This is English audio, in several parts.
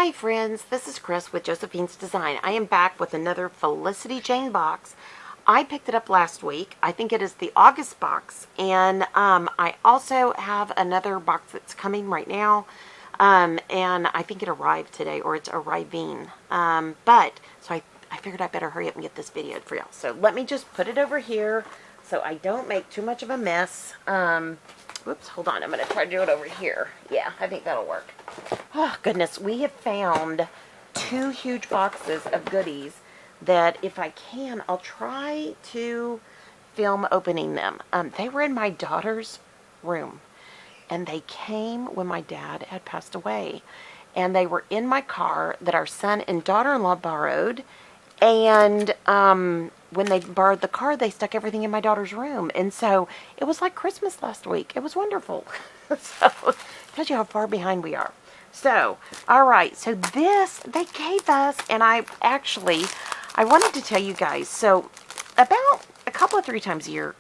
Hi friends, this is Chris with Josephine's Design. I am back with another Felicity Jane box. I picked it up last week. I think it is the August box. And I also have another box that's coming right now. And I think it arrived today, or it's arriving. So I figured I better hurry up and get this videoed for y'all. So let me just put it over here so I don't make too much of a mess. Whoops, hold on. I'm going to try to do it over here. Yeah, I think that'll work. Oh, goodness. We have found 2 huge boxes of goodies that, if I can, I'll try to film opening them. They were in my daughter's room, and they came when my dad had passed away. And they were in my car that our son and daughter-in-law borrowed. And when they borrowed the car, they stuck everything in my daughter's room. And so it was like Christmas last week. It was wonderful. So tells you how far behind we are. So, all right. So this, they gave us, and I wanted to tell you guys. So about a couple of 3 times a year,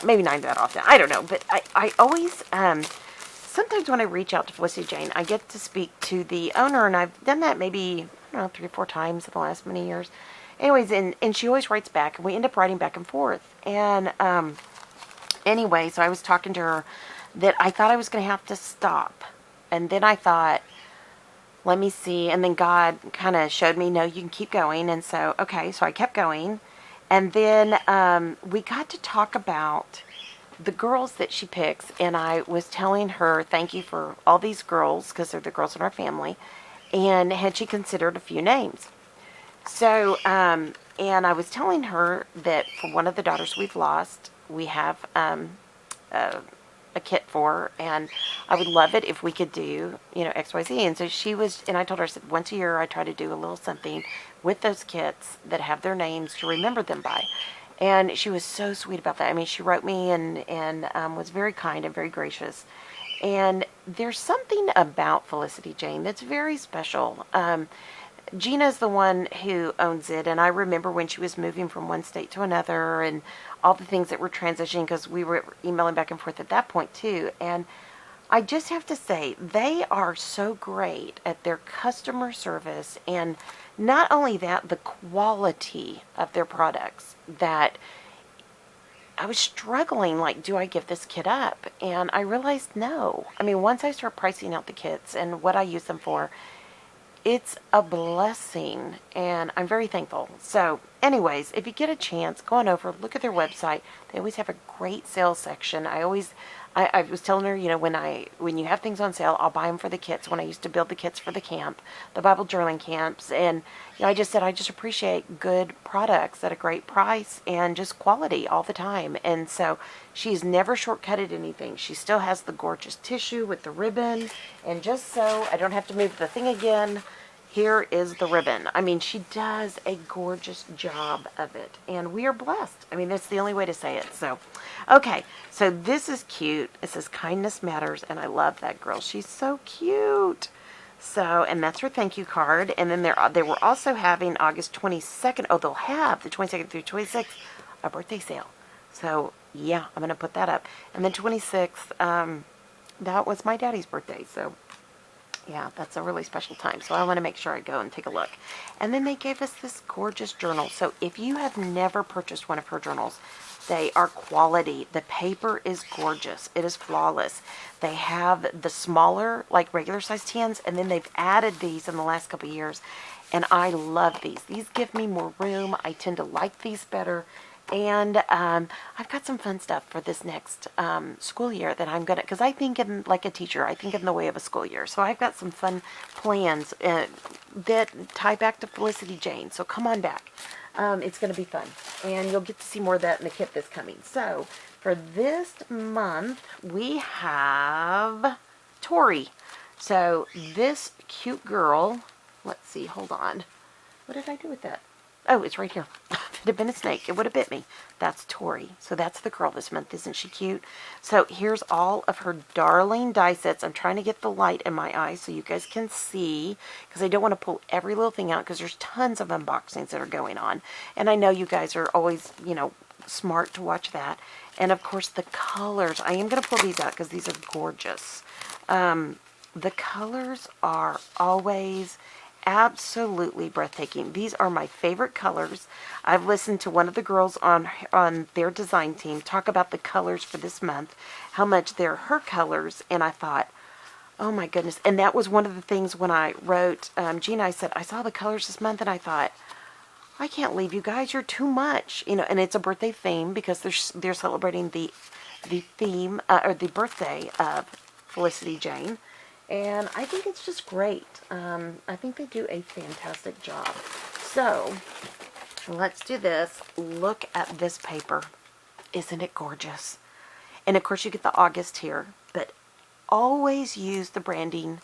maybe not that often. I don't know. But I always, sometimes when I reach out to Felicity Jane, I get to speak to the owner. And I've done that maybe, I don't know, 3 or 4 times in the last many years. Anyways, and she always writes back, and we end up writing back and forth. And anyway, so I was talking to her that I thought I was going to have to stop. And then I thought, let me see. And then God kind of showed me, no, you can keep going. And so, okay, so I kept going. And then we got to talk about the girls that she picks. And I was telling her, thank you for all these girls, because they're the girls in our family. And had she considered a few names. So, and I was telling her that for one of the daughters we've lost, we have a kit for her, and I would love it if we could do, XYZ. And so she was, and I told her, I said, once a year I try to do a little something with those kits that have their names to remember them by. And she was so sweet about that. I mean, she wrote me and was very kind and very gracious. And there's something about Felicity Jane that's very special. Gina's the one who owns it, and I remember when she was moving from one state to another and all the things that were transitioning, because we were emailing back and forth at that point too. And I just have to say, they are so great at their customer service, and not only that, the quality of their products, that I was struggling, like, do I give this kit up? And I realized no. I mean, once I start pricing out the kits and what I use them for, it's a blessing, and I'm very thankful. So anyways, if you get a chance, go on over, look at their website. They always have a great sales section. I was telling her, when you have things on sale, I'll buy them for the kits. When I used to build the kits for the camp, the Bible journaling camps, and I just said I just appreciate good products at a great price and just quality all the time. And so she's never shortcutted anything. She still has the gorgeous tissue with the ribbon, and just so I don't have to move the thing again, here is the ribbon. I mean, she does a gorgeous job of it, and we are blessed. I mean, that's the only way to say it. So, okay, so this is cute. It says kindness matters, and I love that girl. She's so cute. So, and that's her thank you card. And then they were also having August 22nd. Oh, they'll have the 22nd through 26th a birthday sale. So, yeah, I'm going to put that up. And then 26th, that was my daddy's birthday. So, yeah, that's a really special time. So I want to make sure I go and take a look. And then they gave us this gorgeous journal. So if you have never purchased one of her journals, they are quality. The paper is gorgeous. It is flawless. They have the smaller, like regular size tins, and then they've added these in the last couple of years. And I love these. These give me more room. I tend to like these better. And I've got some fun stuff for this next school year that I'm going to, because I think in like a teacher, I think in the way of a school year. So I've got some fun plans that tie back to Felicity Jane. So come on back. It's going to be fun. And you'll get to see more of that in the kit that's coming. So for this month, we have Tori. So this cute girl, let's see, hold on. What did I do with that? Oh, it's right here. If it had been a snake, it would have bit me. That's Tori. So that's the girl this month. Isn't she cute? So here's all of her darling die sets. I'm trying to get the light in my eyes so you guys can see, because I don't want to pull every little thing out, because there's tons of unboxings that are going on. And I know you guys are always, smart to watch that. And of course the colors. I am going to pull these out because these are gorgeous. the colors are always absolutely breathtaking. These are my favorite colors. I've listened to one of the girls on their design team talk about the colors for this month, how much they're her colors, and I thought, oh my goodness. And that was one of the things when I wrote, Gina, I said, I saw the colors this month, and I thought, I can't leave you guys, you're too much. You know, and it's a birthday theme because they're celebrating the theme, or the birthday of Felicity Jane. And I think it's just great. I think they do a fantastic job. So, let's do this. Look at this paper. Isn't it gorgeous? And of course you get the August here, but always use the branding,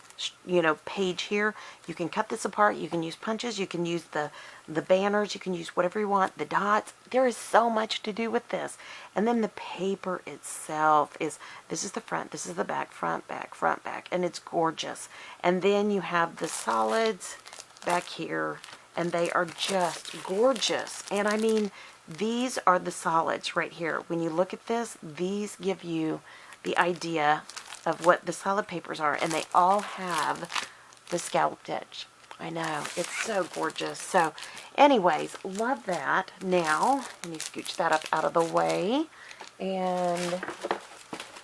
page here. You can cut this apart. You can use punches. You can use the banners. You can use whatever you want. The dots. There is so much to do with this. And then the paper itself is, this is the front, this is the back, front, back, and it's gorgeous. And then you have the solids back here, and they are just gorgeous. And I mean, these are the solids right here. When you look at this, these give you the idea of what the solid papers are, and they all have the scalloped edge. I know, it's so gorgeous. So anyways, love that. Now, let me scooch that up out of the way, and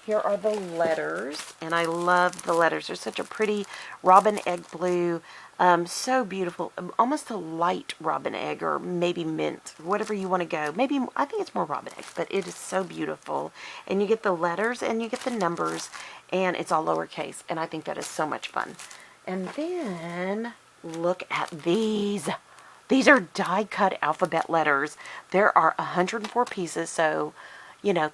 here are the letters, and I love the letters. They're such a pretty robin egg blue, so beautiful, almost a light robin egg, or maybe mint, whatever you want to go. Maybe, I think it's more robin egg, but it is so beautiful. And you get the letters, and you get the numbers, and it's all lowercase, and I think that is so much fun. And then, look at these. These are die-cut alphabet letters. There are 104 pieces, so,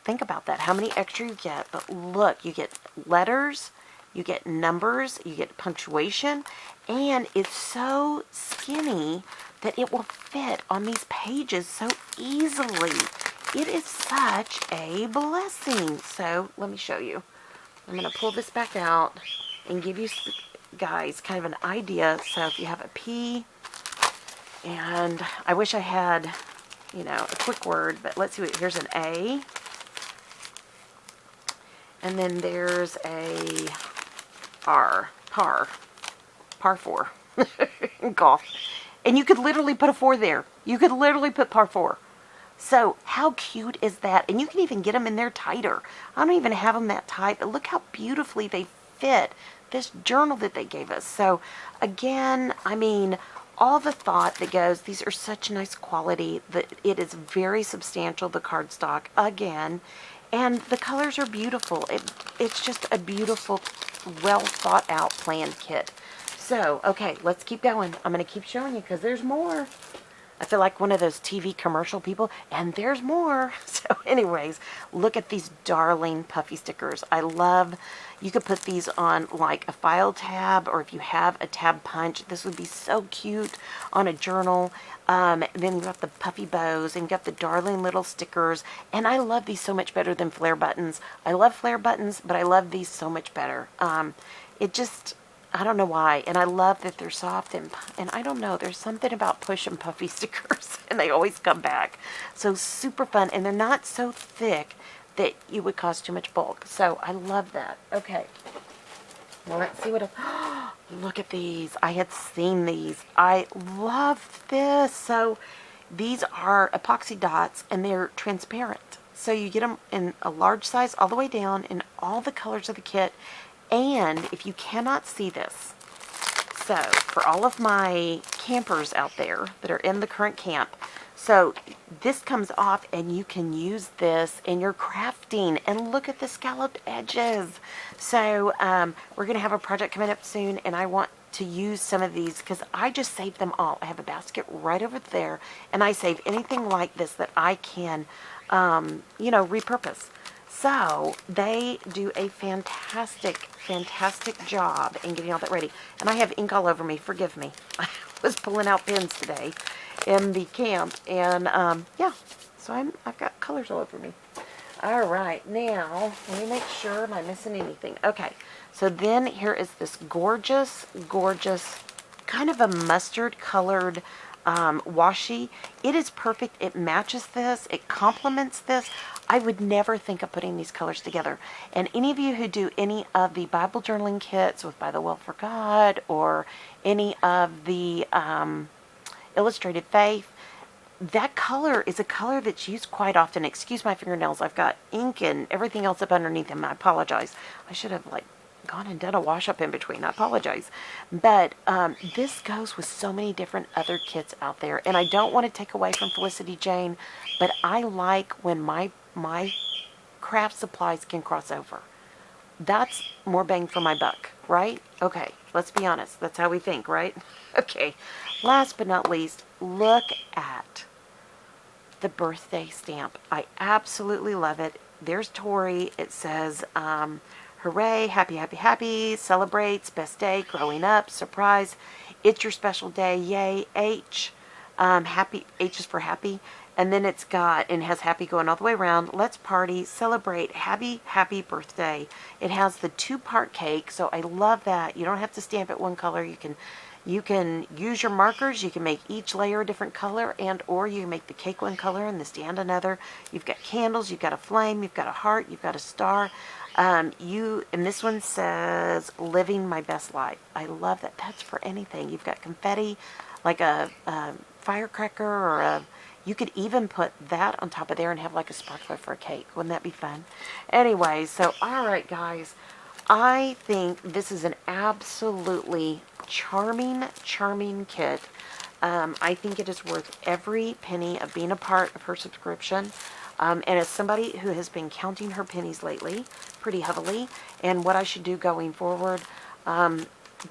think about that, how many extra you get. But look, you get letters, you get numbers, you get punctuation, and it's so skinny that it will fit on these pages so easily. It is such a blessing. So, let me show you. I'm going to pull this back out and give you guys kind of an idea. So if you have a P, and I wish I had, a quick word, but let's see, here's an A, and then there's a R, par 4, golf, and you could literally put a 4 there. You could literally put par 4. So how cute is that? And you can even get them in there tighter. I don't even have them that tight, but look how beautifully they fit this journal that they gave us. So again, I mean, all the thought that goes, these are such nice quality, that it is very substantial, the cardstock, again, and the colors are beautiful. It's just a beautiful, well thought out planned kit. So, okay, let's keep going. I'm going to keep showing you because there's more. I feel like one of those TV commercial people, and there's more. So anyways, look at these darling puffy stickers. I love, you could put these on like a file tab, or if you have a tab punch, this would be so cute on a journal. Then you've got the puffy bows, and you've got the darling little stickers, and I love these so much better than flare buttons. I love flare buttons, but I love these so much better. It just, I don't know why, and I love that they're soft, and I don't know, there's something about push and puffy stickers, and they always come back. So super fun, and they're not so thick that you would cause too much bulk. So I love that. Okay, well, let's see what else. Look at these. I had seen these. I love this. So these are epoxy dots, and they're transparent. So you get them in a large size all the way down in all the colors of the kit. And if you cannot see this, so for all of my campers out there that are in the current camp, so this comes off and you can use this in your crafting. And look at the scalloped edges. So we're going to have a project coming up soon, and I want to use some of these because I just saved them all. I have a basket right over there, and I save anything like this that I can, repurpose. So they do a fantastic job in getting all that ready. And I have ink all over me. Forgive me. I was pulling out pens today in the camp. And, yeah. So I've got colors all over me. All right. Now, let me make sure. Am I missing anything? Okay. So then here is this gorgeous, kind of a mustard colored washi. It is perfect. It matches this. It complements this. I would never think of putting these colors together. And any of you who do any of the Bible journaling kits with By the Will for God, or any of the Illustrated Faith, that color is a color that's used quite often. Excuse my fingernails. I've got ink and everything else up underneath them. I apologize. I should have gone and done a wash up in between. I apologize. But this goes with so many different other kits out there. And I don't want to take away from Felicity Jane, but I like when my craft supplies can cross over. That's more bang for my buck, right? Okay, let's be honest. That's how we think, right? Okay. Last but not least, look at the birthday stamp. I absolutely love it. There's Tori. It says, hooray, happy, happy, happy, celebrates, best day, growing up, surprise, it's your special day, yay, H, happy, H is for happy, and then it's got, and has happy going all the way around, let's party, celebrate, happy, happy birthday. It has the 2-part cake, so I love that. You don't have to stamp it one color. You can use your markers. You can make each layer a different color, and or you can make the cake one color and the stand another. You've got candles, you've got a flame, you've got a heart, you've got a star. And this one says living my best life. I love that. That's for anything. You've got confetti, like a firecracker, or you could even put that on top of there and have like a sparkler for a cake. Wouldn't that be fun? Anyway, so all right, guys. I think this is an absolutely charming, charming kit. I think it is worth every penny of being a part of her subscription. And as somebody who has been counting her pennies lately pretty heavily, and what I should do going forward,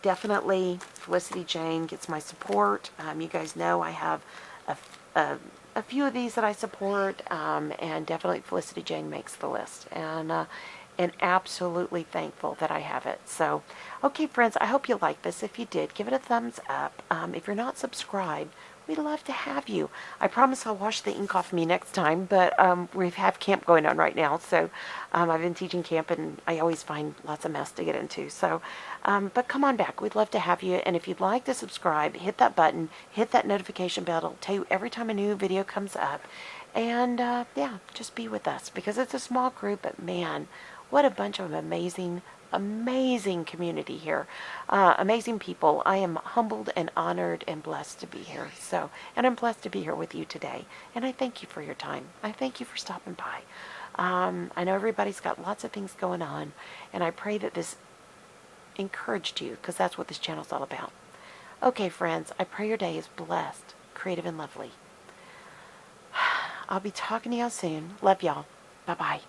definitely Felicity Jane gets my support. You guys know I have a few of these that I support, and definitely Felicity Jane makes the list. And absolutely thankful that I have it. So, okay, friends, I hope you like this. If you did, give it a thumbs up. If you're not subscribed, we'd love to have you. I promise I'll wash the ink off me next time, but we have camp going on right now, so I've been teaching camp, and I always find lots of mess to get into. So, but come on back. We'd love to have you, and if you'd like to subscribe, hit that button, hit that notification bell. It'll tell you every time a new video comes up, and yeah, just be with us, because it's a small group, but man, what a bunch of amazing community here. Amazing people. I am humbled and honored and blessed to be here. So, and I'm blessed to be here with you today. And I thank you for your time. I thank you for stopping by. I know everybody's got lots of things going on, and I pray that this encouraged you, because that's what this channel's all about. Okay, friends, I pray your day is blessed, creative, and lovely. I'll be talking to y'all soon. Love y'all. Bye-bye.